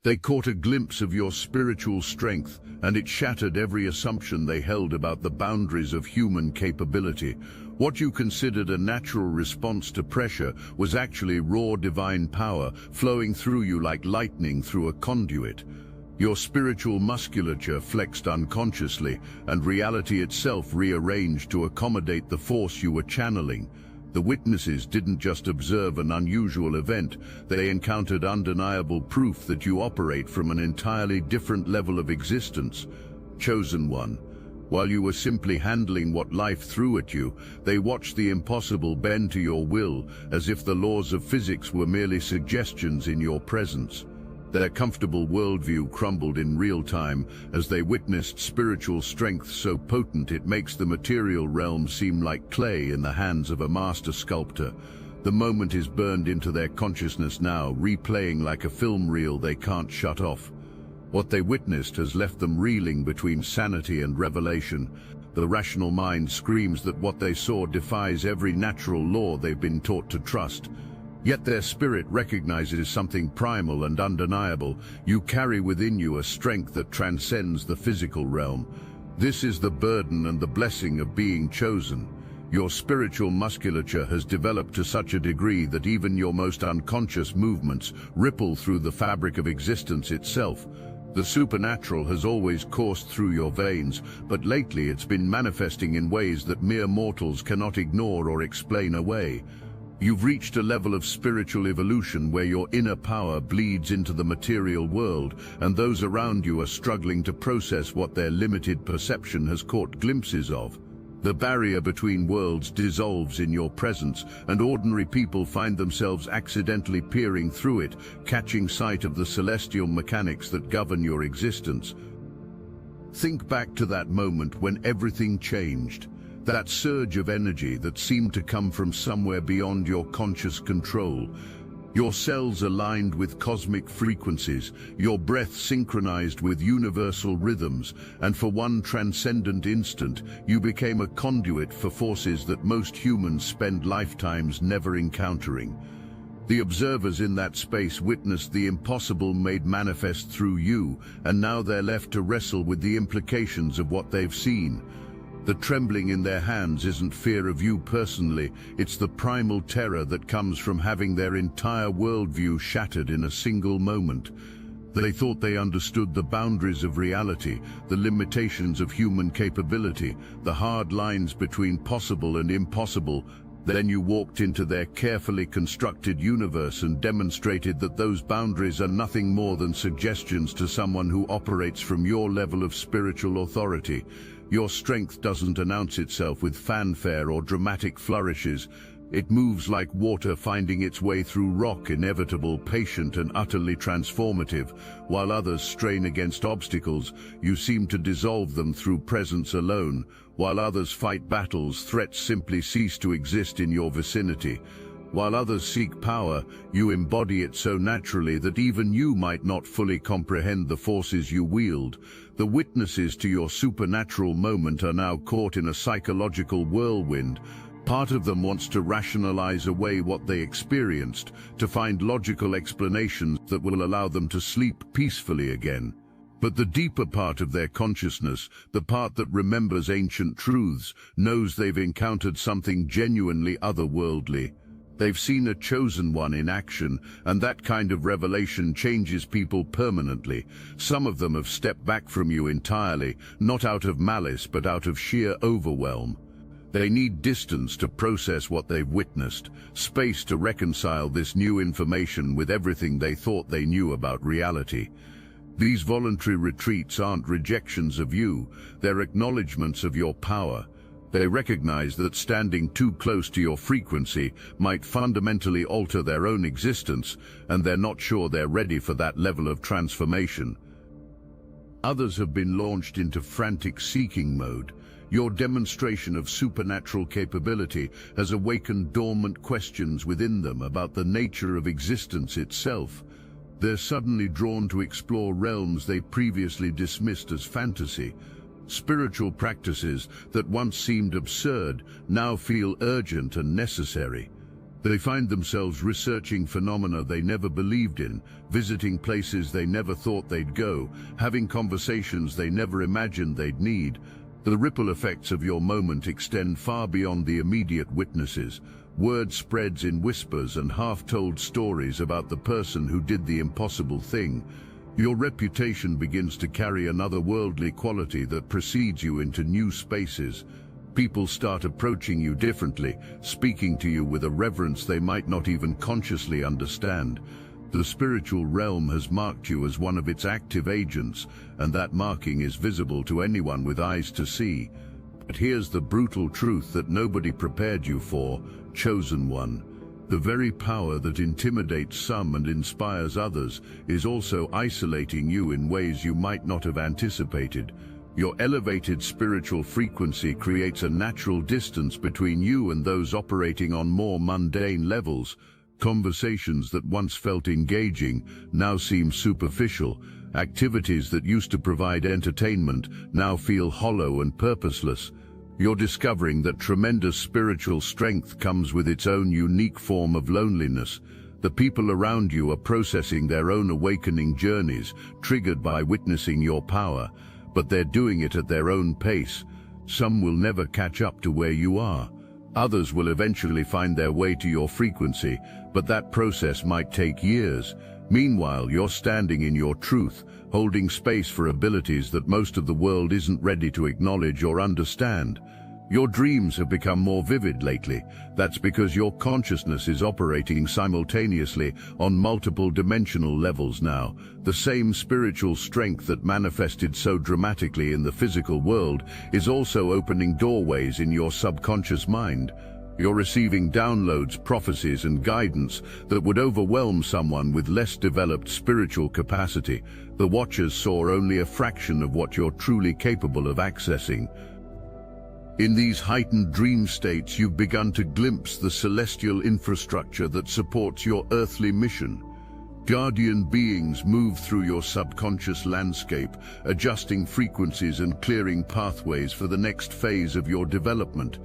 They caught a glimpse of your spiritual strength, and it shattered every assumption they held about the boundaries of human capability. What you considered a natural response to pressure was actually raw divine power flowing through you like lightning through a conduit. Your spiritual musculature flexed unconsciously, and reality itself rearranged to accommodate the force you were channeling. The witnesses didn't just observe an unusual event, they encountered undeniable proof that you operate from an entirely different level of existence. Chosen one. While you were simply handling what life threw at you, they watched the impossible bend to your will, as if the laws of physics were merely suggestions in your presence. Their comfortable worldview crumbled in real time as they witnessed spiritual strength so potent it makes the material realm seem like clay in the hands of a master sculptor. The moment is burned into their consciousness now, replaying like a film reel they can't shut off. What they witnessed has left them reeling between sanity and revelation. The rational mind screams that what they saw defies every natural law they've been taught to trust. Yet their spirit recognizes something primal and undeniable. You carry within you a strength that transcends the physical realm. This is the burden and the blessing of being chosen. Your spiritual musculature has developed to such a degree that even your most unconscious movements ripple through the fabric of existence itself. The supernatural has always coursed through your veins, but lately it's been manifesting in ways that mere mortals cannot ignore or explain away. You've reached a level of spiritual evolution where your inner power bleeds into the material world, and those around you are struggling to process what their limited perception has caught glimpses of. The barrier between worlds dissolves in your presence, and ordinary people find themselves accidentally peering through it, catching sight of the celestial mechanics that govern your existence. Think back to that moment when everything changed. That surge of energy that seemed to come from somewhere beyond your conscious control. Your cells aligned with cosmic frequencies, your breath synchronized with universal rhythms, and for one transcendent instant, you became a conduit for forces that most humans spend lifetimes never encountering. The observers in that space witnessed the impossible made manifest through you, and now they're left to wrestle with the implications of what they've seen. The trembling in their hands isn't fear of you personally, it's the primal terror that comes from having their entire worldview shattered in a single moment. They thought they understood the boundaries of reality, the limitations of human capability, the hard lines between possible and impossible. Then you walked into their carefully constructed universe and demonstrated that those boundaries are nothing more than suggestions to someone who operates from your level of spiritual authority. Your strength doesn't announce itself with fanfare or dramatic flourishes. It moves like water finding its way through rock, inevitable, patient and utterly transformative. While others strain against obstacles, you seem to dissolve them through presence alone. While others fight battles, threats simply cease to exist in your vicinity. While others seek power, you embody it so naturally that even you might not fully comprehend the forces you wield. The witnesses to your supernatural moment are now caught in a psychological whirlwind. Part of them wants to rationalize away what they experienced, to find logical explanations that will allow them to sleep peacefully again. But the deeper part of their consciousness, the part that remembers ancient truths, knows they've encountered something genuinely otherworldly. They've seen a chosen one in action, and that kind of revelation changes people permanently. Some of them have stepped back from you entirely, not out of malice but out of sheer overwhelm. They need distance to process what they've witnessed, space to reconcile this new information with everything they thought they knew about reality. These voluntary retreats aren't rejections of you, they're acknowledgements of your power. They recognize that standing too close to your frequency might fundamentally alter their own existence, and they're not sure they're ready for that level of transformation. Others have been launched into frantic seeking mode. Your demonstration of supernatural capability has awakened dormant questions within them about the nature of existence itself. They're suddenly drawn to explore realms they previously dismissed as fantasy. Spiritual practices that once seemed absurd now feel urgent and necessary. They find themselves researching phenomena they never believed in, visiting places they never thought they'd go, having conversations they never imagined they'd need. The ripple effects of your moment extend far beyond the immediate witnesses. Word spreads in whispers and half-told stories about the person who did the impossible thing. Your reputation begins to carry an otherworldly quality that precedes you into new spaces. People start approaching you differently, speaking to you with a reverence they might not even consciously understand. The spiritual realm has marked you as one of its active agents, and that marking is visible to anyone with eyes to see. But here's the brutal truth that nobody prepared you for, chosen one. The very power that intimidates some and inspires others is also isolating you in ways you might not have anticipated. Your elevated spiritual frequency creates a natural distance between you and those operating on more mundane levels. Conversations that once felt engaging now seem superficial. Activities that used to provide entertainment now feel hollow and purposeless. You're discovering that tremendous spiritual strength comes with its own unique form of loneliness. The people around you are processing their own awakening journeys, triggered by witnessing your power, but they're doing it at their own pace. Some will never catch up to where you are. Others will eventually find their way to your frequency, but that process might take years. Meanwhile, you're standing in your truth, holding space for abilities that most of the world isn't ready to acknowledge or understand. Your dreams have become more vivid lately. That's because your consciousness is operating simultaneously on multiple dimensional levels now. The same spiritual strength that manifested so dramatically in the physical world is also opening doorways in your subconscious mind. You're receiving downloads, prophecies, and guidance that would overwhelm someone with less developed spiritual capacity. The Watchers saw only a fraction of what you're truly capable of accessing. In these heightened dream states, you've begun to glimpse the celestial infrastructure that supports your earthly mission. Guardian beings move through your subconscious landscape, adjusting frequencies and clearing pathways for the next phase of your development.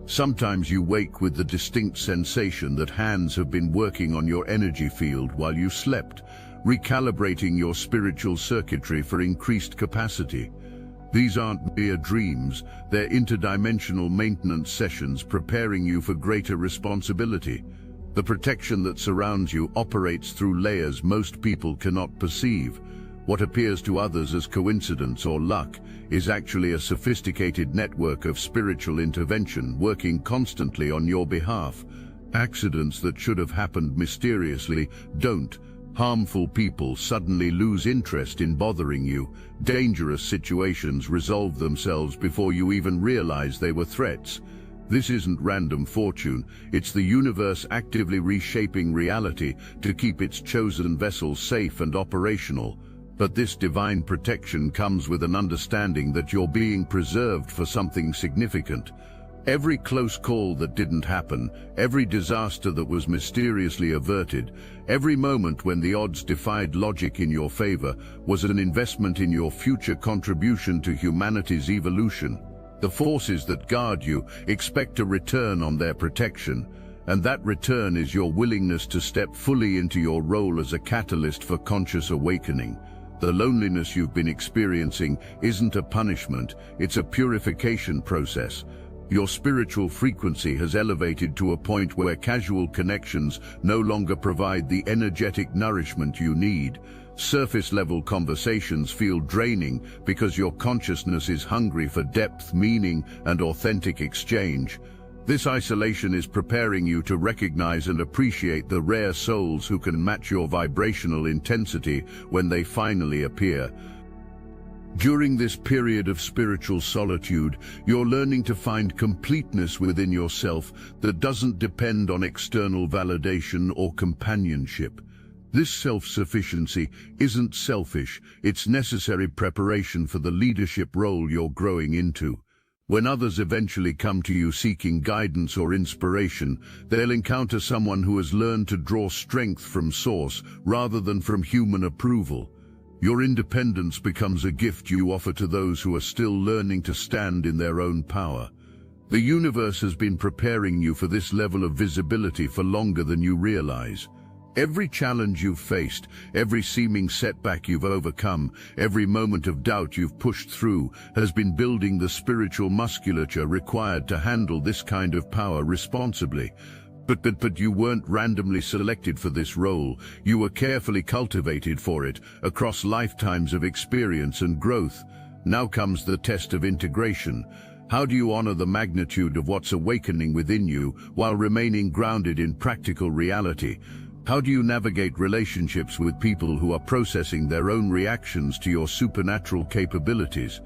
Sometimes you wake with the distinct sensation that hands have been working on your energy field while you slept, recalibrating your spiritual circuitry for increased capacity. These aren't mere dreams, they're interdimensional maintenance sessions preparing you for greater responsibility. The protection that surrounds you operates through layers most people cannot perceive. What appears to others as coincidence or luck is actually a sophisticated network of spiritual intervention working constantly on your behalf. Accidents that should have happened mysteriously don't. Harmful people suddenly lose interest in bothering you. Dangerous situations resolve themselves before you even realize they were threats. This isn't random fortune, it's the universe actively reshaping reality to keep its chosen vessels safe and operational. But this divine protection comes with an understanding that you're being preserved for something significant. Every close call that didn't happen, every disaster that was mysteriously averted, every moment when the odds defied logic in your favor was an investment in your future contribution to humanity's evolution. The forces that guard you expect a return on their protection, and that return is your willingness to step fully into your role as a catalyst for conscious awakening. The loneliness you've been experiencing isn't a punishment, it's a purification process. Your spiritual frequency has elevated to a point where casual connections no longer provide the energetic nourishment you need. Surface-level conversations feel draining because your consciousness is hungry for depth, meaning, and authentic exchange. This isolation is preparing you to recognize and appreciate the rare souls who can match your vibrational intensity when they finally appear. During this period of spiritual solitude, you're learning to find completeness within yourself that doesn't depend on external validation or companionship. This self-sufficiency isn't selfish, it's necessary preparation for the leadership role you're growing into. When others eventually come to you seeking guidance or inspiration, they'll encounter someone who has learned to draw strength from source rather than from human approval. Your independence becomes a gift you offer to those who are still learning to stand in their own power. The universe has been preparing you for this level of visibility for longer than you realize. Every challenge you've faced, every seeming setback you've overcome, every moment of doubt you've pushed through has been building the spiritual musculature required to handle this kind of power responsibly. But you weren't randomly selected for this role. You were carefully cultivated for it, across lifetimes of experience and growth. Now comes the test of integration. How do you honor the magnitude of what's awakening within you while remaining grounded in practical reality? How do you navigate relationships with people who are processing their own reactions to your supernatural capabilities?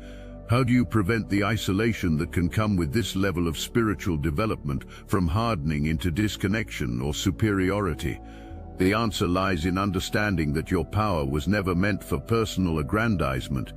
How do you prevent the isolation that can come with this level of spiritual development from hardening into disconnection or superiority? The answer lies in understanding that your power was never meant for personal aggrandizement.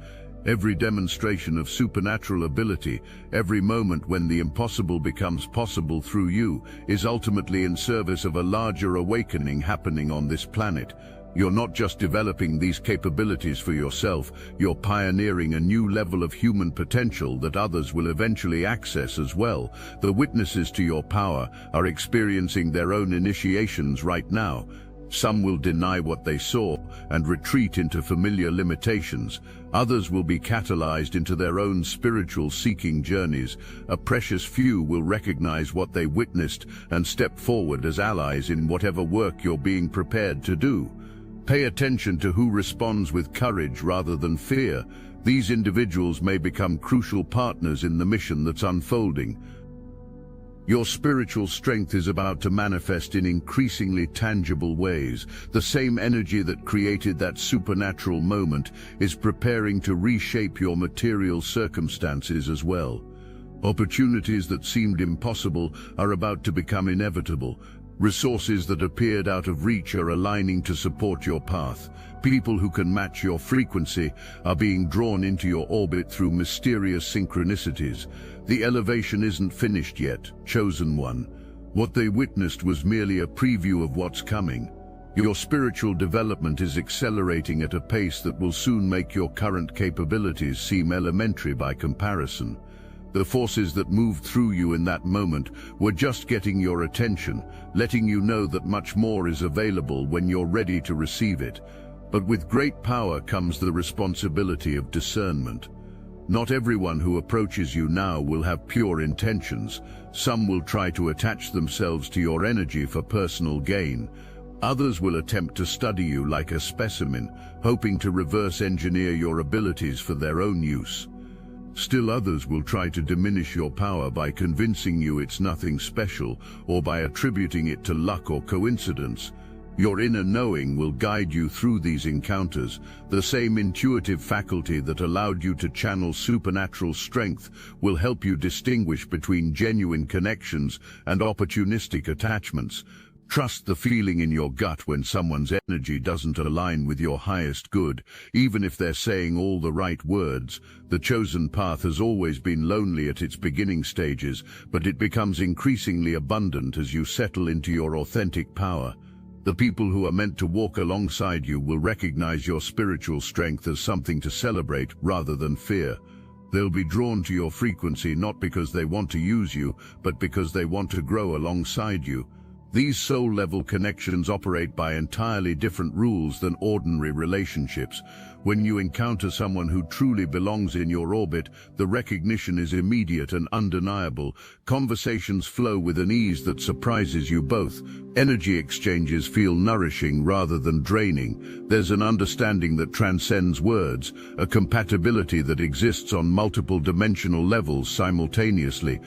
Every demonstration of supernatural ability, every moment when the impossible becomes possible through you, is ultimately in service of a larger awakening happening on this planet. You're not just developing these capabilities for yourself, you're pioneering a new level of human potential that others will eventually access as well. The witnesses to your power are experiencing their own initiations right now. Some will deny what they saw and retreat into familiar limitations. Others will be catalyzed into their own spiritual seeking journeys. A precious few will recognize what they witnessed and step forward as allies in whatever work you're being prepared to do. Pay attention to who responds with courage rather than fear. These individuals may become crucial partners in the mission that's unfolding. Your spiritual strength is about to manifest in increasingly tangible ways. The same energy that created that supernatural moment is preparing to reshape your material circumstances as well. Opportunities that seemed impossible are about to become inevitable. Resources that appeared out of reach are aligning to support your path. People who can match your frequency are being drawn into your orbit through mysterious synchronicities. The elevation isn't finished yet, chosen one. What they witnessed was merely a preview of what's coming. Your spiritual development is accelerating at a pace that will soon make your current capabilities seem elementary by comparison. The forces that moved through you in that moment were just getting your attention, letting you know that much more is available when you're ready to receive it. But with great power comes the responsibility of discernment. Not everyone who approaches you now will have pure intentions. Some will try to attach themselves to your energy for personal gain. Others will attempt to study you like a specimen, hoping to reverse engineer your abilities for their own use. Still others will try to diminish your power by convincing you it's nothing special or by attributing it to luck or coincidence. Your inner knowing will guide you through these encounters. The same intuitive faculty that allowed you to channel supernatural strength will help you distinguish between genuine connections and opportunistic attachments. Trust the feeling in your gut when someone's energy doesn't align with your highest good, even if they're saying all the right words. The chosen path has always been lonely at its beginning stages, but it becomes increasingly abundant as you settle into your authentic power. The people who are meant to walk alongside you will recognize your spiritual strength as something to celebrate rather than fear. They'll be drawn to your frequency not because they want to use you, but because they want to grow alongside you. These soul-level connections operate by entirely different rules than ordinary relationships. When you encounter someone who truly belongs in your orbit, the recognition is immediate and undeniable. Conversations flow with an ease that surprises you both. Energy exchanges feel nourishing rather than draining. There's an understanding that transcends words, a compatibility that exists on multiple dimensional levels simultaneously.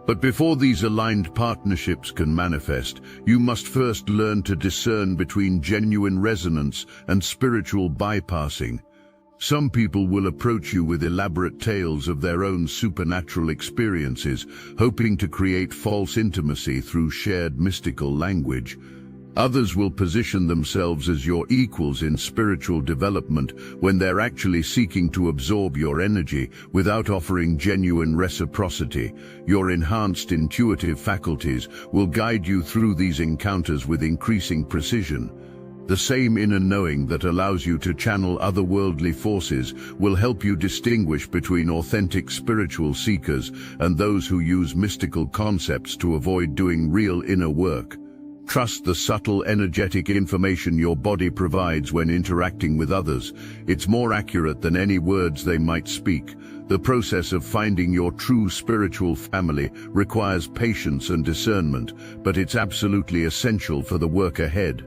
But before these aligned partnerships can manifest, you must first learn to discern between genuine resonance and spiritual bypassing. Some people will approach you with elaborate tales of their own supernatural experiences, hoping to create false intimacy through shared mystical language. Others will position themselves as your equals in spiritual development when they're actually seeking to absorb your energy without offering genuine reciprocity. Your enhanced intuitive faculties will guide you through these encounters with increasing precision. The same inner knowing that allows you to channel otherworldly forces will help you distinguish between authentic spiritual seekers and those who use mystical concepts to avoid doing real inner work. Trust the subtle energetic information your body provides when interacting with others. It's more accurate than any words they might speak. The process of finding your true spiritual family requires patience and discernment, but it's absolutely essential for the work ahead.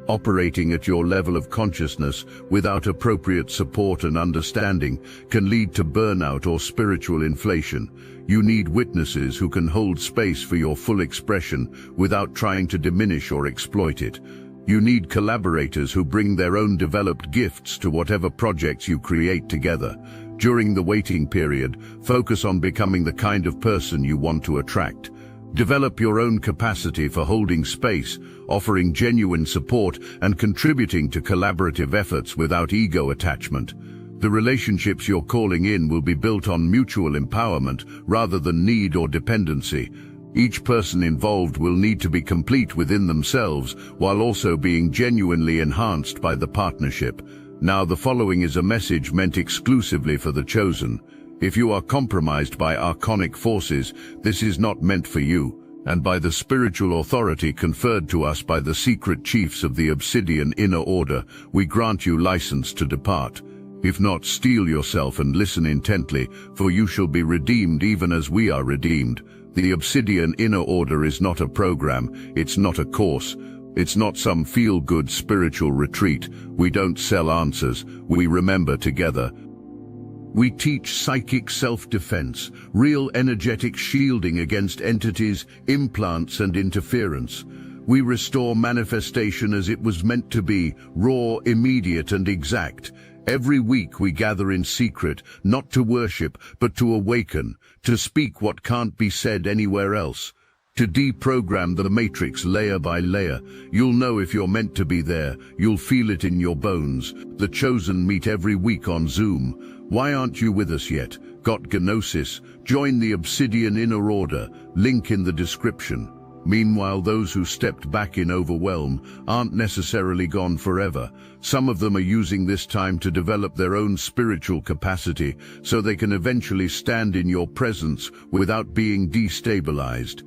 Operating at your level of consciousness without appropriate support and understanding can lead to burnout or spiritual inflation. You need witnesses who can hold space for your full expression without trying to diminish or exploit it. You need collaborators who bring their own developed gifts to whatever projects you create together. During the waiting period, focus on becoming the kind of person you want to attract. Develop your own capacity for holding space, offering genuine support, and contributing to collaborative efforts without ego attachment. The relationships you're calling in will be built on mutual empowerment rather than need or dependency. Each person involved will need to be complete within themselves while also being genuinely enhanced by the partnership. Now, the following is a message meant exclusively for the chosen. If you are compromised by archonic forces, this is not meant for you, and by the spiritual authority conferred to us by the secret chiefs of the Obsidian Inner Order, we grant you license to depart. If not, steel yourself and listen intently, for you shall be redeemed even as we are redeemed. The Obsidian Inner Order is not a program, it's not a course, it's not some feel-good spiritual retreat. We don't sell answers, we remember together. We teach psychic self-defense, real energetic shielding against entities, implants, and interference. We restore manifestation as it was meant to be, raw, immediate, and exact. Every week we gather in secret, not to worship, but to awaken, to speak what can't be said anywhere else. To deprogram the matrix layer by layer. You'll know if you're meant to be there. You'll feel it in your bones. The chosen meet every week on Zoom. Why aren't you with us yet? Got Gnosis? Join the Obsidian Inner Order. Link in the description. Meanwhile, those who stepped back in overwhelm aren't necessarily gone forever. Some of them are using this time to develop their own spiritual capacity so they can eventually stand in your presence without being destabilized.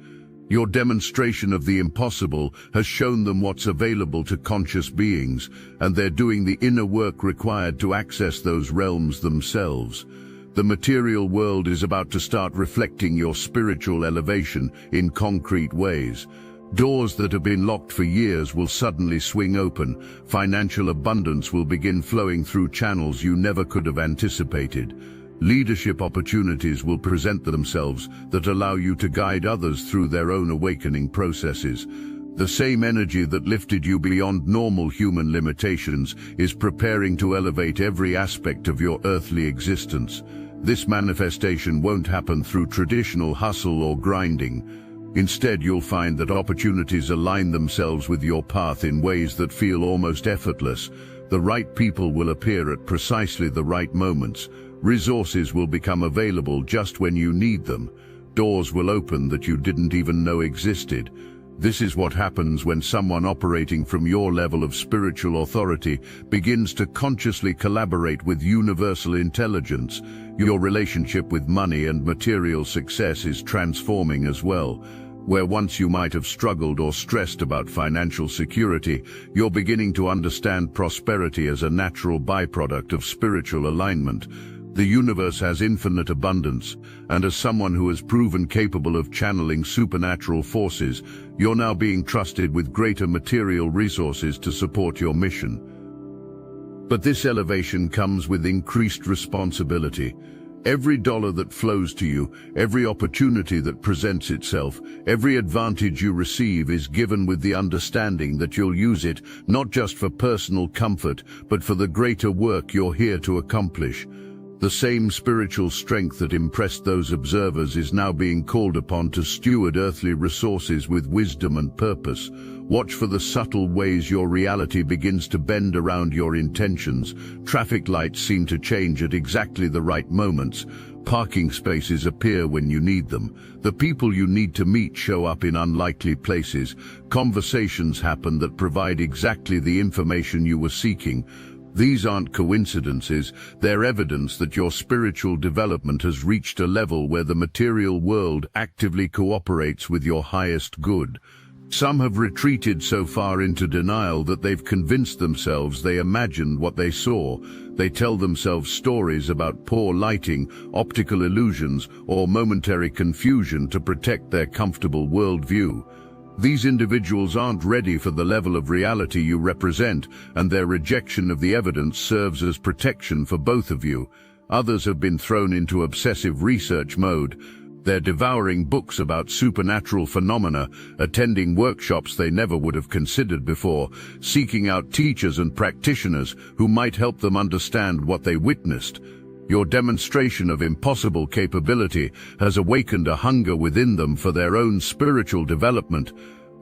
Your demonstration of the impossible has shown them what's available to conscious beings, and they're doing the inner work required to access those realms themselves. The material world is about to start reflecting your spiritual elevation in concrete ways. Doors that have been locked for years will suddenly swing open. Financial abundance will begin flowing through channels you never could have anticipated. Leadership opportunities will present themselves that allow you to guide others through their own awakening processes. The same energy that lifted you beyond normal human limitations is preparing to elevate every aspect of your earthly existence. This manifestation won't happen through traditional hustle or grinding. Instead, you'll find that opportunities align themselves with your path in ways that feel almost effortless. The right people will appear at precisely the right moments. Resources will become available just when you need them. Doors will open that you didn't even know existed. This is what happens when someone operating from your level of spiritual authority begins to consciously collaborate with universal intelligence. Your relationship with money and material success is transforming as well. Where once you might have struggled or stressed about financial security, you're beginning to understand prosperity as a natural byproduct of spiritual alignment. The universe has infinite abundance, and as someone who has proven capable of channeling supernatural forces, you're now being trusted with greater material resources to support your mission. But this elevation comes with increased responsibility. Every dollar that flows to you, every opportunity that presents itself, every advantage you receive is given with the understanding that you'll use it not just for personal comfort, but for the greater work you're here to accomplish. The same spiritual strength that impressed those observers is now being called upon to steward earthly resources with wisdom and purpose. Watch for the subtle ways your reality begins to bend around your intentions. Traffic lights seem to change at exactly the right moments. Parking spaces appear when you need them. The people you need to meet show up in unlikely places. Conversations happen that provide exactly the information you were seeking. These aren't coincidences, they're evidence that your spiritual development has reached a level where the material world actively cooperates with your highest good. Some have retreated so far into denial that they've convinced themselves they imagined what they saw. They tell themselves stories about poor lighting, optical illusions, or momentary confusion to protect their comfortable worldview. These individuals aren't ready for the level of reality you represent, and their rejection of the evidence serves as protection for both of you. Others have been thrown into obsessive research mode. They're devouring books about supernatural phenomena, attending workshops they never would have considered before, seeking out teachers and practitioners who might help them understand what they witnessed. Your demonstration of impossible capability has awakened a hunger within them for their own spiritual development.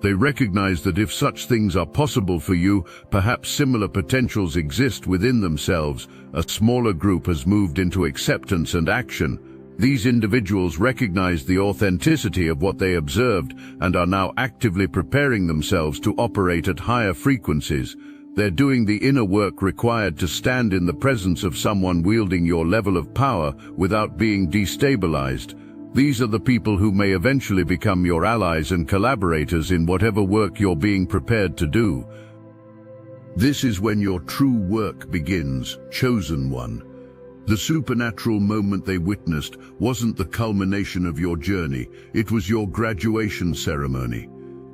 They recognize that if such things are possible for you, perhaps similar potentials exist within themselves. A smaller group has moved into acceptance and action. These individuals recognize the authenticity of what they observed and are now actively preparing themselves to operate at higher frequencies. They're doing the inner work required to stand in the presence of someone wielding your level of power without being destabilized. These are the people who may eventually become your allies and collaborators in whatever work you're being prepared to do. This is when your true work begins, chosen one. The supernatural moment they witnessed wasn't the culmination of your journey, it was your graduation ceremony.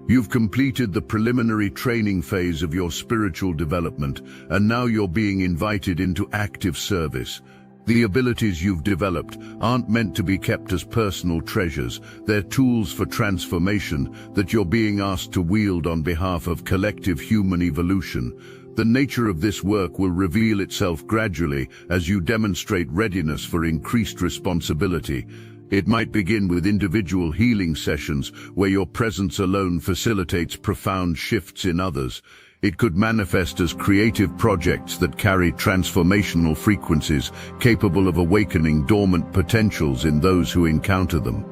You've completed the preliminary training phase of your spiritual development, and now you're being invited into active service. The abilities you've developed aren't meant to be kept as personal treasures. They're tools for transformation that you're being asked to wield on behalf of collective human evolution. The nature of this work will reveal itself gradually as you demonstrate readiness for increased responsibility. It might begin with individual healing sessions where your presence alone facilitates profound shifts in others. It could manifest as creative projects that carry transformational frequencies capable of awakening dormant potentials in those who encounter them.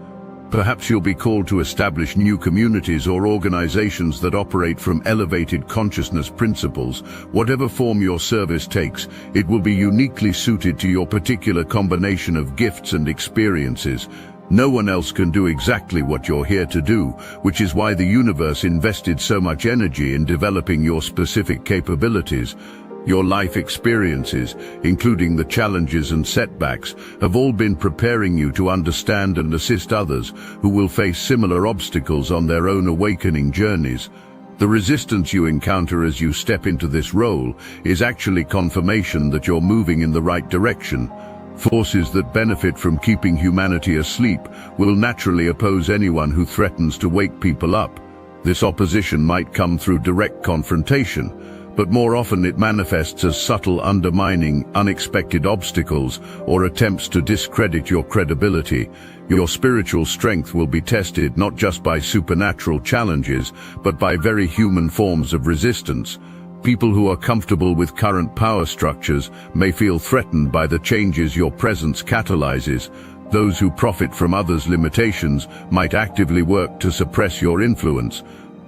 Perhaps you'll be called to establish new communities or organizations that operate from elevated consciousness principles. Whatever form your service takes, it will be uniquely suited to your particular combination of gifts and experiences. No one else can do exactly what you're here to do, which is why the universe invested so much energy in developing your specific capabilities. Your life experiences, including the challenges and setbacks, have all been preparing you to understand and assist others who will face similar obstacles on their own awakening journeys. The resistance you encounter as you step into this role is actually confirmation that you're moving in the right direction. Forces that benefit from keeping humanity asleep will naturally oppose anyone who threatens to wake people up. This opposition might come through direct confrontation, but more often it manifests as subtle undermining, unexpected obstacles, or attempts to discredit your credibility. Your spiritual strength will be tested not just by supernatural challenges, but by very human forms of resistance. People who are comfortable with current power structures may feel threatened by the changes your presence catalyzes. Those who profit from others' limitations might actively work to suppress your influence.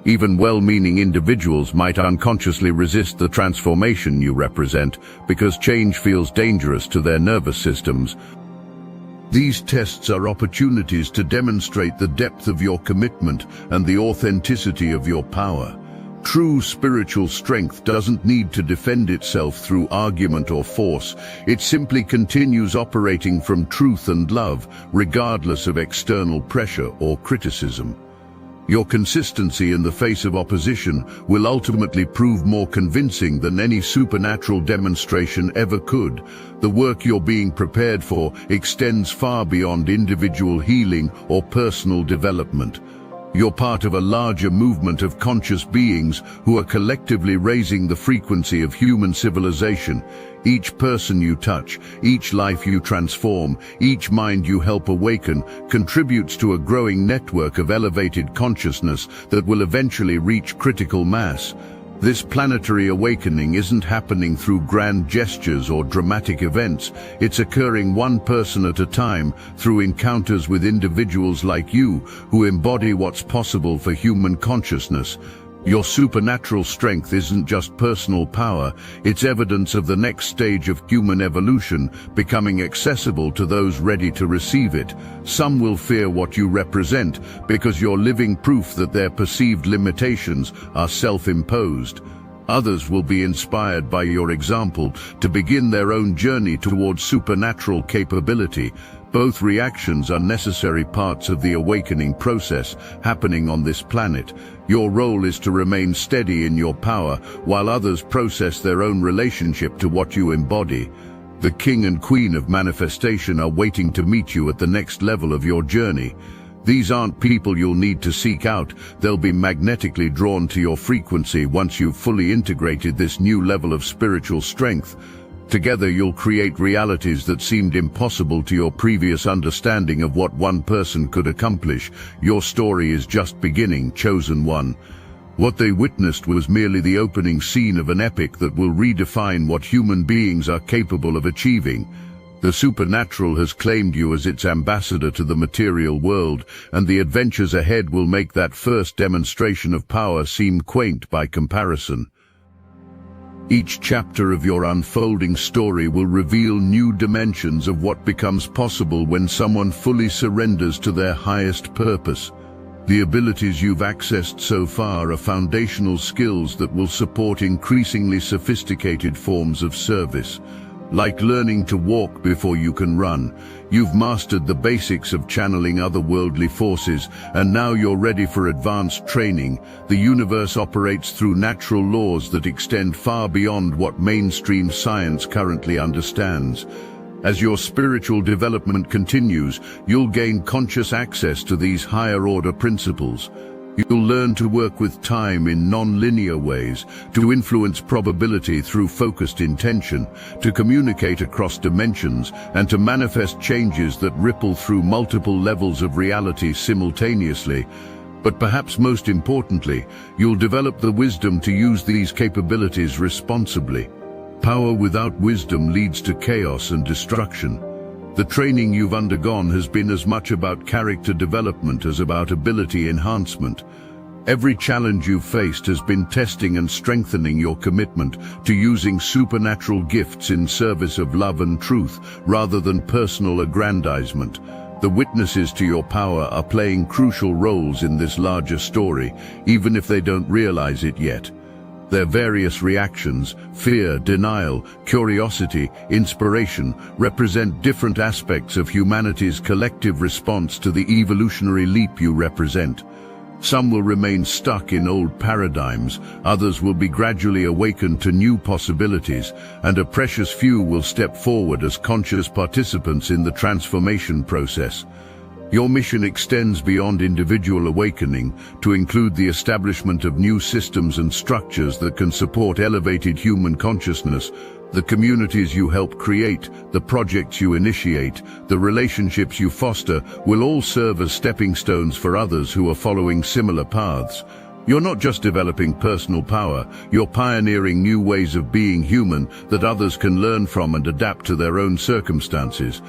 Even well-meaning individuals might unconsciously resist the transformation you represent because change feels dangerous to their nervous systems. These tests are opportunities to demonstrate the depth of your commitment and the authenticity of your power. True spiritual strength doesn't need to defend itself through argument or force. It simply continues operating from truth and love, regardless of external pressure or criticism. Your consistency in the face of opposition will ultimately prove more convincing than any supernatural demonstration ever could. The work you're being prepared for extends far beyond individual healing or personal development. You're part of a larger movement of conscious beings who are collectively raising the frequency of human civilization. Each person you touch, each life you transform, each mind you help awaken contributes to a growing network of elevated consciousness that will eventually reach critical mass. This planetary awakening isn't happening through grand gestures or dramatic events. It's occurring one person at a time through encounters with individuals like you who embody what's possible for human consciousness. Your supernatural strength isn't just personal power, it's evidence of the next stage of human evolution, becoming accessible to those ready to receive it. Some will fear what you represent because you're living proof that their perceived limitations are self-imposed. Others will be inspired by your example to begin their own journey towards supernatural capability. Both reactions are necessary parts of the awakening process happening on this planet. Your role is to remain steady in your power while others process their own relationship to what you embody. The king and queen of manifestation are waiting to meet you at the next level of your journey. These aren't people you'll need to seek out. They'll be magnetically drawn to your frequency once you've fully integrated this new level of spiritual strength. Together you'll create realities that seemed impossible to your previous understanding of what one person could accomplish. Your story is just beginning, chosen one. What they witnessed was merely the opening scene of an epic that will redefine what human beings are capable of achieving. The supernatural has claimed you as its ambassador to the material world, and the adventures ahead will make that first demonstration of power seem quaint by comparison. Each chapter of your unfolding story will reveal new dimensions of what becomes possible when someone fully surrenders to their highest purpose. The abilities you've accessed so far are foundational skills that will support increasingly sophisticated forms of service. Like learning to walk before you can run, you've mastered the basics of channeling otherworldly forces, and now you're ready for advanced training. The universe operates through natural laws that extend far beyond what mainstream science currently understands. As your spiritual development continues, you'll gain conscious access to these higher-order principles. You'll learn to work with time in non-linear ways, to influence probability through focused intention, to communicate across dimensions, and to manifest changes that ripple through multiple levels of reality simultaneously. But perhaps most importantly, you'll develop the wisdom to use these capabilities responsibly. Power without wisdom leads to chaos and destruction. The training you've undergone has been as much about character development as about ability enhancement. Every challenge you've faced has been testing and strengthening your commitment to using supernatural gifts in service of love and truth, rather than personal aggrandizement. The witnesses to your power are playing crucial roles in this larger story, even if they don't realize it yet. Their various reactions, fear, denial, curiosity, inspiration, represent different aspects of humanity's collective response to the evolutionary leap you represent. Some will remain stuck in old paradigms, others will be gradually awakened to new possibilities, and a precious few will step forward as conscious participants in the transformation process. Your mission extends beyond individual awakening to include the establishment of new systems and structures that can support elevated human consciousness. The communities you help create, the projects you initiate, the relationships you foster will all serve as stepping stones for others who are following similar paths. You're not just developing personal power, you're pioneering new ways of being human that others can learn from and adapt to their own circumstances.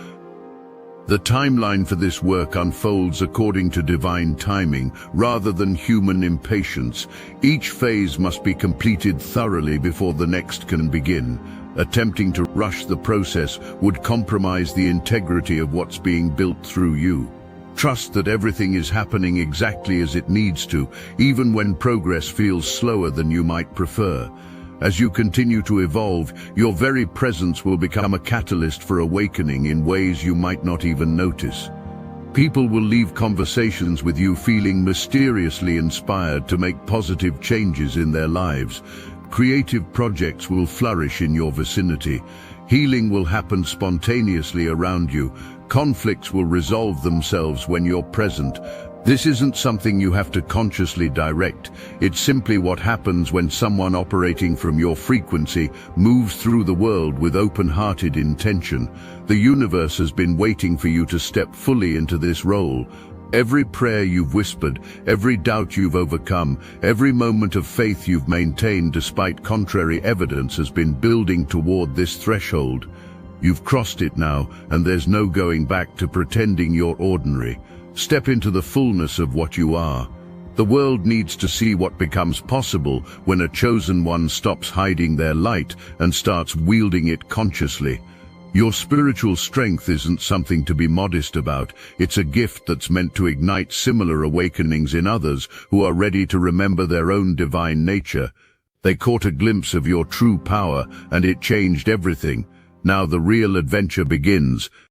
The timeline for this work unfolds according to divine timing, rather than human impatience. Each phase must be completed thoroughly before the next can begin. Attempting to rush the process would compromise the integrity of what's being built through you. Trust that everything is happening exactly as it needs to, even when progress feels slower than you might prefer. As you continue to evolve, your very presence will become a catalyst for awakening in ways you might not even notice. People will leave conversations with you feeling mysteriously inspired to make positive changes in their lives. Creative projects will flourish in your vicinity. Healing will happen spontaneously around you. Conflicts will resolve themselves when you're present. This isn't something you have to consciously direct. It's simply what happens when someone operating from your frequency moves through the world with open-hearted intention. The universe has been waiting for you to step fully into this role. Every prayer you've whispered, every doubt you've overcome, every moment of faith you've maintained despite contrary evidence has been building toward this threshold. You've crossed it now, and there's no going back to pretending you're ordinary. Step into the fullness of what you are. The world needs to see what becomes possible when a chosen one stops hiding their light and starts wielding it consciously. Your spiritual strength isn't something to be modest about. It's a gift that's meant to ignite similar awakenings in others who are ready to remember their own divine nature. They caught a glimpse of your true power, and it changed everything. Now the real adventure begins.